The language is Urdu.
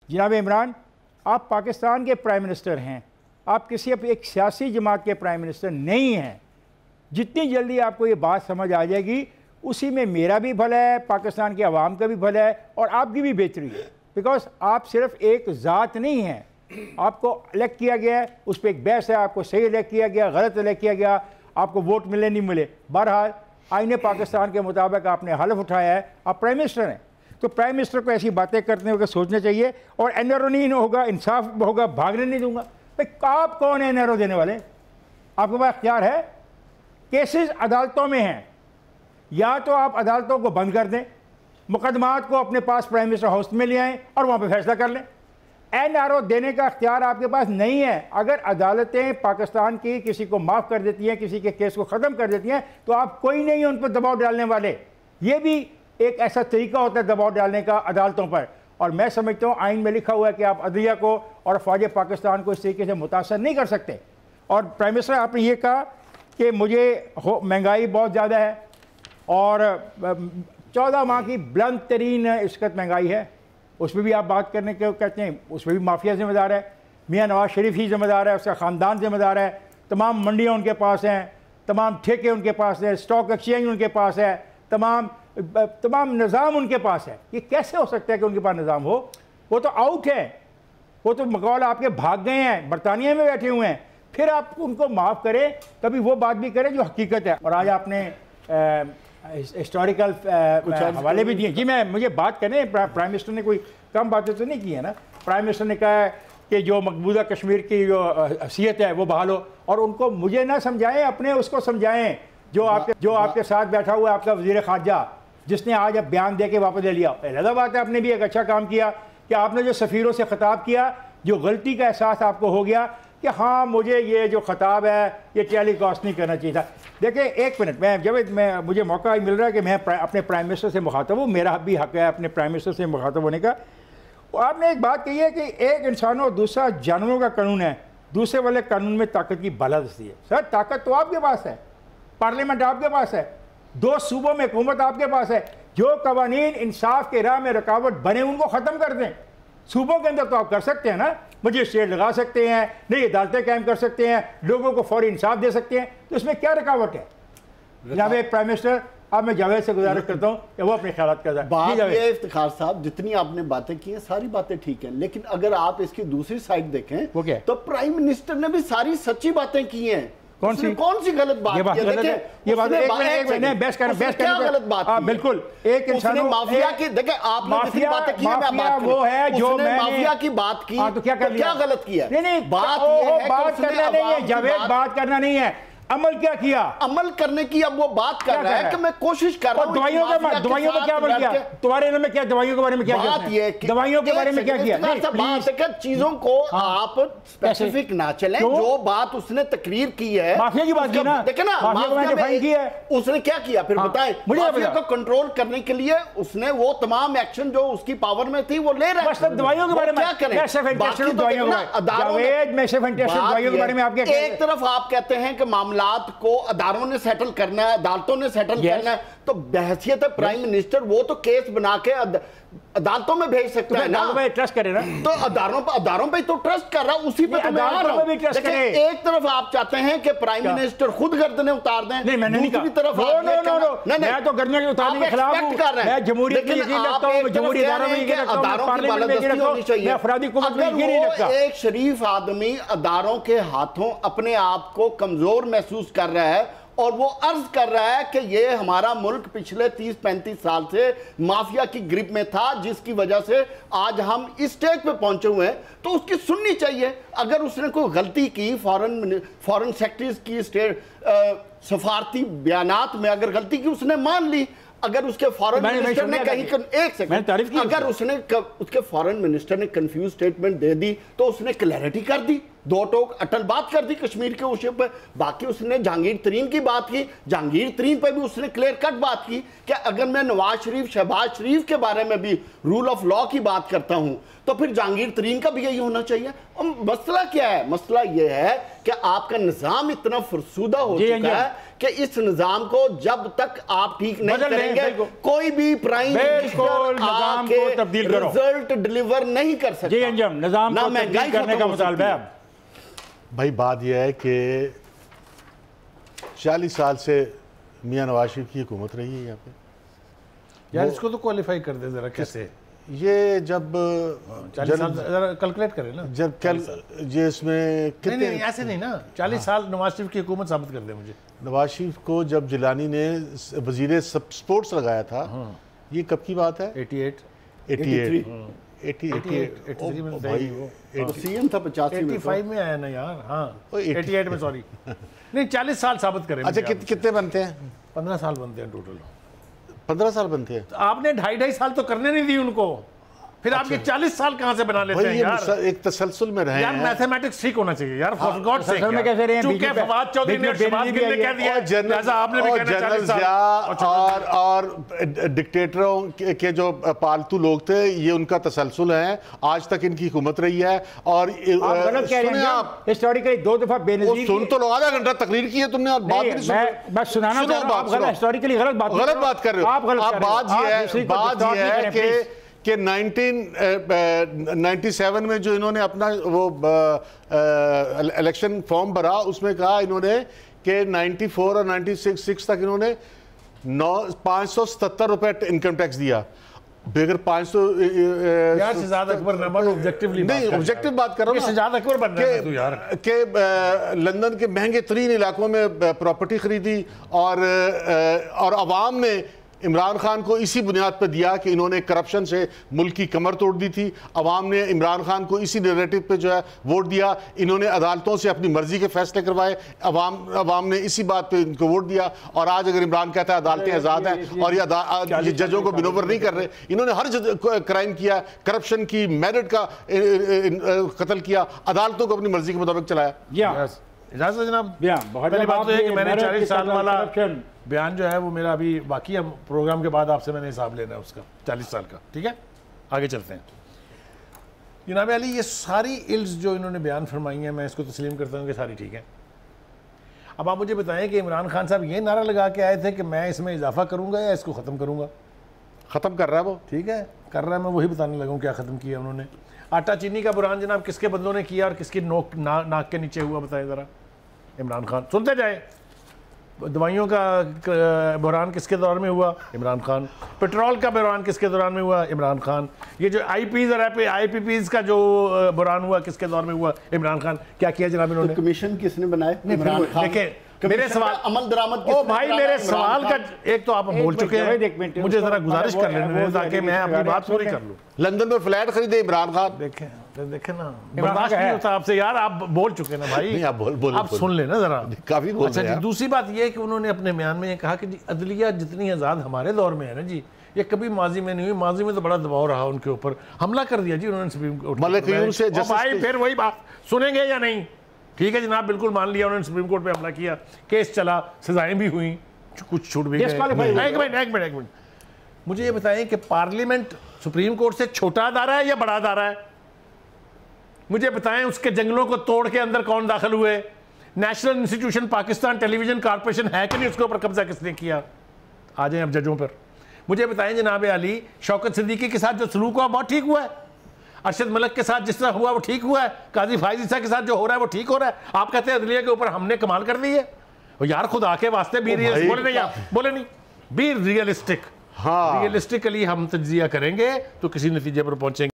جناب عمران، آپ پاکستان کے پرائم منسٹر ہیں، آپ کسی ایک سیاسی جماعت کے پرائم منسٹر نہیں ہیں۔ جتنی جلدی آپ کو یہ بات سمجھ آ جائے گی، اسی میں میرا بھی بھلا ہے، پاکستان کے عوام کا بھی بھلا ہے اور آپ کی بھی بہتری ہے، بیکاز آپ صرف ایک ذات نہیں ہیں۔ آپ کو الیکٹ کیا گیا ہے، اس پہ ایک بحث ہے، آپ کو صحیح الیکٹ کیا گیا، غلط الیکٹ کیا گیا، آپ کو ووٹ ملے نہیں ملے، بہرحال آئین پاکستان کے مطابق آپ نے حلف اٹھایا ہے، آپ پرائم منسٹر ہیں۔ تو پرائم منسٹر کو ایسی باتیں کرنے ہوگا سوچنا چاہیے، اور این آر او نہیں ہوگا، انصاف ہوگا، بھاگنے نہیں دوں گا۔ بھائی آپ کون ہیں این آر او دینے والے؟ آپ کے پاس اختیار ہے، کیسز عدالتوں میں ہیں، یا تو آپ عدالتوں کو بند کر دیں، مقدمات کو اپنے پاس پرائم منسٹر ہاؤس میں لے آئیں اور وہاں پہ فیصلہ کر لیں۔ این آر او دینے کا اختیار آپ کے پاس نہیں ہے۔ اگر عدالتیں پاکستان کی کسی کو معاف کر دیتی ہیں، کسی کے کیس کو ختم کر دیتی ہیں، تو آپ کوئی نہیں ان پر دباؤ ڈالنے والے۔ یہ بھی ایک ایسا طریقہ ہوتا ہے دباؤ ڈالنے کا عدالتوں پر، اور میں سمجھتا ہوں آئین میں لکھا ہوا ہے کہ آپ عدلیہ کو اور فوج پاکستان کو اس طریقے سے متاثر نہیں کر سکتے۔ اور پرائم منسٹر آپ نے یہ کہا کہ مجھے مہنگائی بہت زیادہ ہے، اور 14 ماہ کی بلند ترین اس وقت مہنگائی ہے، اس میں بھی آپ بات کرنے کے کہتے ہیں، اس میں بھی مافیا ذمہ دار ہے، میاں نواز شریف ہی ذمہ دار ہے، اس کا خاندان ذمہ دار ہے، تمام منڈیاں ان کے پاس ہیں، تمام ٹھیکے ان کے پاس ہیں، اسٹاک ایکسچینج ان کے پاس ہے، تمام نظام ان کے پاس ہے۔ یہ کیسے ہو سکتا ہے کہ ان کے پاس نظام ہو؟ وہ تو آؤٹ ہے، وہ تو مقول آپ کے بھاگ گئے ہیں، برطانیہ میں بیٹھے ہوئے ہیں۔ پھر آپ ان کو معاف کریں، کبھی وہ بات بھی کریں جو حقیقت ہے۔ اور آج آپ نے ہسٹوریکل حوالے بھی دیے۔ جی مجھے بات کریں، پرائم منسٹر نے کوئی کم باتیں تو نہیں کی ہے نا۔ پرائم منسٹر نے کہا ہے کہ جو مقبوضہ کشمیر کی جو حیثیت ہے وہ بحال ہو، اور ان کو مجھے نہ سمجھائیں، اپنے اس کو سمجھائیں جو آپ کے ساتھ بیٹھا ہوا ہے، آپ کا وزیر خارجہ، جس نے آج اب بیان دے کے واپس لے لیا۔ علیحدہ بات ہے، آپ نے بھی ایک اچھا کام کیا کہ آپ نے جو سفیروں سے خطاب کیا، جو غلطی کا احساس آپ کو ہو گیا کہ ہاں مجھے یہ جو خطاب ہے یہ ٹیلی کاسٹ نہیں کرنا چاہیے تھا۔ دیکھیں ایک منٹ، مجھے موقع مل رہا ہے کہ میں اپنے پرائم منسٹر سے مخاطب ہوں، میرا بھی حق ہے اپنے پرائم منسٹر سے مخاطب ہونے کا۔ آپ نے ایک بات کہی ہے کہ ایک انسانوں اور دوسرا جانوروں کا قانون ہے، دوسرے والے قانون میں طاقت کی بالادستی ہے۔ سر طاقت تو آپ کے پاس ہے، پارلیمنٹ آپ کے پاس ہے، 2 صوبوں میں حکومت آپ کے پاس ہے۔ جو قوانین انصاف کے راہ میں رکاوٹ بنے ان کو ختم کر دیں۔ صوبوں کے اندر تو آپ کر سکتے ہیں نا، مجسٹریٹ لگا سکتے ہیں، نئی عدالتیں قائم کر سکتے ہیں، لوگوں کو فوری انصاف دے سکتے ہیں، تو اس میں کیا رکاوٹ ہے؟ جناب پرائم منسٹر، اب میں جاوید سے گزارش کرتا ہوں کہ وہ اپنے خیالات کا بات یہ ہے افتخار صاحب، جتنی آپ نے باتیں کی ہیں ساری باتیں ٹھیک ہیں، لیکن اگر آپ اس کی دوسری سائڈ دیکھیں تو پرائم منسٹر نے بھی ساری سچی باتیں کی ہیں۔ کون سی غلط بات کی ہے؟ دیکھیں یہ بات کیا غلط بات کی؟ بالکل ایک انسان مافیا کی، دیکھیں آپ نے جتنی باتیں کی ہیں میں بات وہ ہے جو میں مافیا کی بات کی تو کیا غلط کیا؟ نہیں، بات کرنا نہیں ہے جاوید، بات کرنا نہیں ہے، عمل کیا کیا؟ عمل کرنے کی اب وہ بات کر رہا ہے کہ میں کوشش کر رہا ہوں۔ دوائیوں پہ کیا عمل کیا؟ تمہارے علم میں کیا دوائیوں کے بارے میں کیا کیا؟ بات یہ کہ دوائیوں کے بارے میں کیا کیا؟ بات ہے کہ چیزوں کو آپ اسپیسیفک نہ چلیں، جو بات اس نے تقریر کی ہے، مافیا کی بات کی نا، دیکھیں نا مافیا میں اس نے کیا کیا پھر بتائیں۔ مافیا کو کنٹرول کرنے کے لیے اس نے وہ تمام ایکشن جو اس کی پاور میں تھی وہ لے رہا ہے۔ دوائیوں کے بارے میں کیا کریں؟ ایک طرف آپ کہتے ہیں کہ معاملات کو اداروں نے سیٹل کرنا ہے، عدالتوں نے سیٹل کرنا ہے، تو بحثیت پرائم منسٹر وہ تو کیس بنا کے عدالتوں میں بھیج سکتا ہے نا، ٹرسٹ کرے نا، تو اداروں پہ تو ٹرسٹ کر رہا ہوں، اسی پہ تو میں آ رہا ہوں۔ دیکھیں ایک طرف آپ چاہتے ہیں کہ پرائم منسٹر خود گردنیں اتار دیں، دوسری طرف میں تو گردنیں اتارنے کے خلاف ہوں، میں جمہوریت میں یقین رکھتا ہوں، جمہوری اداروں میں یقین رکھتا ہوں، پارلیمنٹ میں یقین رکھتا ہوں، میں افرادی حکومت میں یقین نہیں رکھتا۔ ایک شریف آدمی اداروں کے ہاتھوں اپنے آپ کو کمزور محسوس کر رہا ہے اور وہ عرض کر رہا ہے کہ یہ ہمارا ملک پچھلے 30-35 سال سے مافیا کی گرپ میں تھا، جس کی وجہ سے آج ہم اس سٹیج پہ پہنچے ہوئے ہیں، تو اس کی سننی چاہیے۔ اگر اس نے کوئی غلطی کی، فورن سیکٹریز کی سفارتی بیانات میں اگر غلطی کی، اس نے مان لی۔ اگر اس کے فورن منسٹر نے کہیں ایک سیکنڈ اگر اس کے فورن منسٹر نے کنفیوز سٹیٹمنٹ دے دی تو اس نے کلیئرٹی کر دی، دو ٹوک اٹل بات کر دی کشمیر کے ایشو پہ. باقی اس نے جہانگیر ترین کی بات کی, جہانگیر ترین پہ بھی اس نے کلیئر کٹ بات کی کہ اگر میں نواز شریف, شہباز شریف کے بارے میں بھی رول آف لا کی بات کرتا ہوں تو پھر جہانگیر ترین کا بھی یہی ہونا چاہیے. مسئلہ کیا ہے؟ مسئلہ یہ ہے کہ آپ کا نظام اتنا فرسودہ ہو چکا ہے کہ اس نظام کو جب تک آپ ٹھیک نہیں کریں گے کوئی بھی پرائم منسٹر آ کے رزلٹ ڈیلیور نہیں کر سکتا. جی انجم, نظام کو تبدیل کرنے کا مطالبہ ہے. بھائی بات یہ ہے کہ 40 سال سے میاں نواز شریف کی حکومت رہی ہے یہاں پہ. یار اس کو تو کوالیفائی کر دے ذرا, کیسے یہ جب 40 سال ذرا کیلکولیٹ کریں نا, جب یہ اس میں نہیں ایسے نہیں نا, 40 سال نواز شریف کی حکومت ثابت کر دیں مجھے. نواز شریف کو جب جیلانی نے وزیر سپورٹس لگایا تھا, یہ کب کی بات ہے؟ 88 سی ایم تھا 85 میں آیا نا یار. ہاں 88 میں, سوری نہیں 40 سال ثابت کریں. اچھا کتنے بنتے ہیں؟ 15 سال بنتے ہیں ٹوٹل. 15 سال بنتے ہیں. آپ نے 2.5 سال تو کرنے نہیں دی ان کو, پھر آپ یہ 40 سال کہاں سے بنا لیتے ہیں یار؟ ایک تسلسل میں رہے ہیں یار, میتھمیٹکس ٹھیک ہونا چاہیے یار, فار گاڈ سیک. میں کیسے رہے ہیں چونکہ فواد چودھری نے شہباز گل نے کہہ دیا, لہذا آپ نے بھی کہنا 40 سال. اور ڈکٹیٹروں کے جو پالتو لوگ تھے یہ ان کا تسلسل ہے, آج تک ان کی حکومت رہی ہے. اور آپ غلط کہہ رہے ہیں, ہسٹوریکلی 2 دفعہ بے نظیر سن تو لو, آدھا گھنٹہ تقریر کی ہے تم نے اور بات نہیں سنی. میں سنانا چاہ رہا ہوں, آپ ہسٹوریکلی غلط بات کر رہے ہو. آپ بات یہ ہے کہ 1997 میں جو انہوں نے اپنا وہ الیکشن فارم بھرا, اس میں کہا انہوں نے کہ 94 اور 96 تک انہوں نے 577 روپے انکم ٹیکس دیا. بغیر 500 یار شہزاد اکبر نمبر اوبجیکٹیولی نہیں, اوبجیکٹیو بات کر رہا ہوں نا. شہزاد اکبر بن رہا ہے تو یار کہ لندن کے مہنگے ترین علاقوں میں پراپرٹی خریدی اور عوام نے عمران خان کو اسی بنیاد پہ دیا کہ انہوں نے کرپشن سے ملک کی کمر توڑ دی تھی. عوام نے عمران خان کو اسی نیریٹو پہ جو ہے ووٹ دیا. انہوں نے عدالتوں سے اپنی مرضی کے فیصلے کروائے, عوام نے اسی بات پہ ان کو ووٹ دیا. اور آج اگر عمران کہتا ہے عدالتیں آزاد ہیں اور یہ ججوں کو بنوور نہیں کر رہے, انہوں نے ہر کرائم کیا, کرپشن کی, میرٹ کا قتل کیا, عدالتوں کو اپنی مرضی کے مطابق چلایا. اجازت ہے جناب. پہلی بات تو یہ کہ میں نے 40 سال والا بیان جو ہے وہ میرا ابھی باقی ہے, پروگرام کے بعد آپ سے میں نے حساب لینا ہے اس کا 40 سال کا. ٹھیک ہے, آگے چلتے ہیں. جناب علی, یہ ساری الز جو انہوں نے بیان فرمائی ہیں, میں اس کو تسلیم کرتا ہوں کہ ساری ٹھیک ہیں. اب آپ مجھے بتائیں کہ عمران خان صاحب یہ نعرہ لگا کے آئے تھے کہ میں اس میں اضافہ کروں گا یا اس کو ختم کروں گا. ختم کر رہا ہے وہ. ٹھیک ہے, کر رہا ہے, میں وہی بتانے لگا ہوں کیا ختم کیا انہوں نے. آٹا چینی کا بحران جناب کس کے بندوں نے کیا اور کس کی ناک کے نیچے ہوا, بتائیں ذرا. عمران خان. سنتے جائیں. دوائیوں کا بحران کس کے دور میں ہوا؟ عمران خان. پیٹرول کا بحران کس کے دوران میں ہوا؟ عمران خان. یہ جو آئی پیز اور آئی پی پیز کا جو بحران ہوا کس کے دور میں ہوا؟ عمران خان. کیا کیا جناب انہوں نے؟ کمیشن کس نے بنائے؟ دیکھیں میرے سوال, عمل درآمد او بھائی میرے سوال کا ایک تو آپ بول چکے ہیں, مجھے ذرا گزارش کر لینے تاکہ میں اپنی بات پوری کر لوں. لندن میں فلیٹ خریدے عمران خان. دیکھیں نا, برداشت نہیں ہوتا آپ سے یار, آپ بول چکے نا بھائی, آپ سن لیں نا ذرا. کافی بول اچھا جی, دوسری بات یہ ہے کہ انہوں نے اپنے بیان میں یہ کہا کہ جی عدلیہ جتنی آزاد ہمارے دور میں ہے نا جی, یہ کبھی ماضی میں نہیں ہوئی. ماضی میں تو بڑا دباؤ رہا ان کے اوپر, حملہ کر دیا جی انہوں نے سپریم کورٹ. ملک یوں سے بھائی پھر وہی بات سنیں گے یا نہیں؟ ٹھیک ہے جناب, بالکل مان لیا انہوں نے سپریم کورٹ پہ حملہ کیا, کیس چلا, سزائیں بھی ہوئیں, کچھ چھوٹ بھی گئے. ایک منٹ مجھے یہ بتائیں کہ پارلیمنٹ سپریم کورٹ سے چھوٹا ادارہ ہے یا بڑا ادارہ ہے؟ مجھے بتائیں اس کے جنگلوں کو توڑ کے اندر کون داخل ہوئے؟ نیشنل انسٹیٹیوشن پاکستان ٹیلی ویژن کارپوریشن ہے کہ نہیں, اس کے اوپر قبضہ کس نے کیا؟ آ جائیں اب ججوں پر. مجھے بتائیں جناب علی, شوکت صدیقی کے ساتھ جو سلوک ہوا بہت ٹھیک ہوا ہے؟ ارشد ملک کے ساتھ جس طرح ہوا وہ ٹھیک ہوا ہے؟ قاضی فائز عیسیٰ کے ساتھ جو ہو رہا ہے وہ ٹھیک ہو رہا ہے؟ آپ کہتے ہیں عدلیہ کے اوپر ہم نے کمال کر دی ہے. یار خدا کے واسطے بولے نہیں, بی ریئلسٹک. ریئلسٹکلی ہم تجزیہ کریں گے تو کسی نتیجے پر پہنچیں گے.